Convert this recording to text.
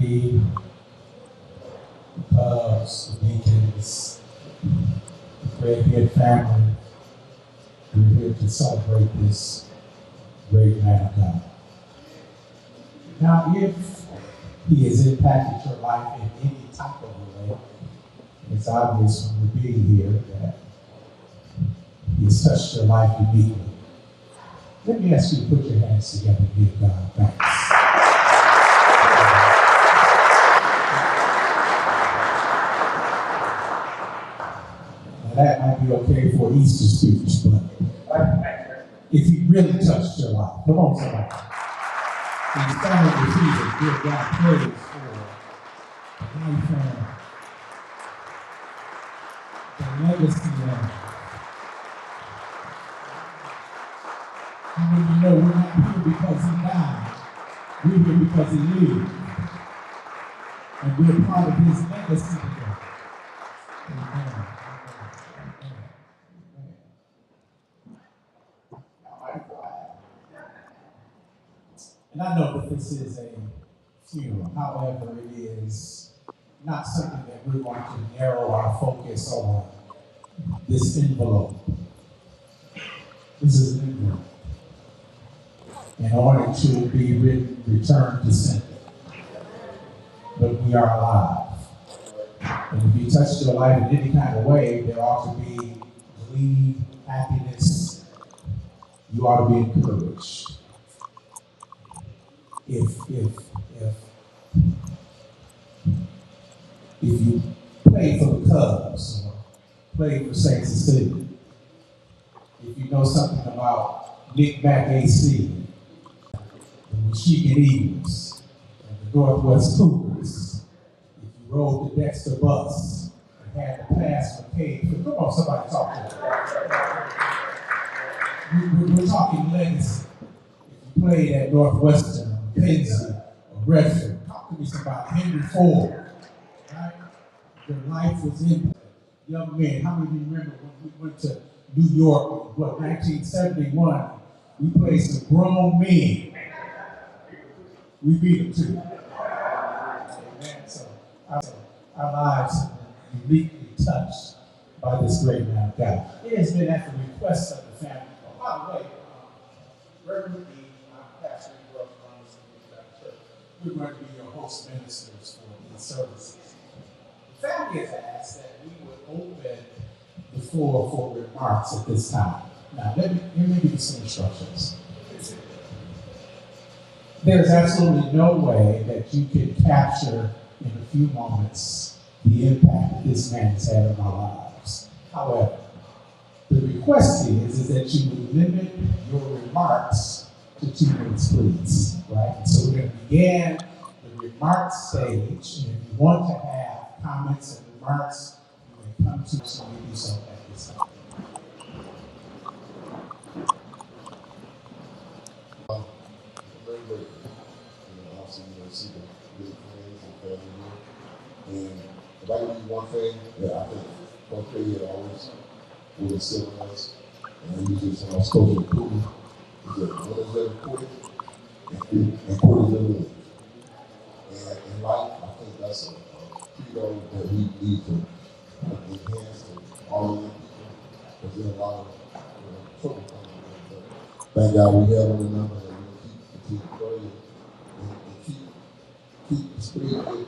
fraternity, the Cubs, the Deacons, the Craighead family. We're here to celebrate this great man of God. Now, if he has impacted your life in any type of way, it's obvious from you being here that he has touched your life uniquely. Let me ask you to put your hands together and give God thanks. Now that might be okay for Easter speech, but if he really touched your life, come on somebody. And you stand on your feet and give God praise for the life and the legacy and how many of you know we're not here because he died? We're here because he lived. And we're part of his legacy today. Amen. And I know that this is a funeral. However, it is not something that we're going to narrow our focus on this envelope. This is an envelope. In order to be written, returned to sender. But we are alive. And if you touched your life in any kind of way, there ought to be glee, happiness. You ought to be encouraged. If you played for the Cubs or played for Saints of City, if you know something about Nick Mack AC, the Michigan Eagles, and the Northwest Cougars, if you rode the Dexter bus and had to pass from Cade, come on, somebody talk to me. We're talking legacy. If you played at Northwestern, or Pennsy, or Redford, talk to me about Henry Ford, right? Your life was in young men. How many of you remember when we went to New York, 1971, we played some grown men. We beat them too. Amen. So our lives have been uniquely touched by this great man of God. It has been at the request of the family. Oh, by the way, Reverend D, my pastor, who runs the church, we're going to be your host ministers for these services. The family has asked that we would open the floor for remarks at this time. Now, let me give you some instructions. There's absolutely no way that you can capture in a few moments the impact that this man has had on our lives. However, the request is that you would limit your remarks to 2 minutes, please. Right? So we're going to begin the remark stage, and if you want to have comments and remarks, you may come to us and we do so at this time. Very grateful. Obviously, see the good friends and family here. And if I can do one thing that I think Coach Craighead always will instill in us, and he uses when I was coaching Putin, is that winners never quit and quitters never win. And in life, I think that's a credo that we need to enhance to all of the people, because there's a lot of trouble coming with it. But thank God we have one another, and we keep praying and keep the spirit and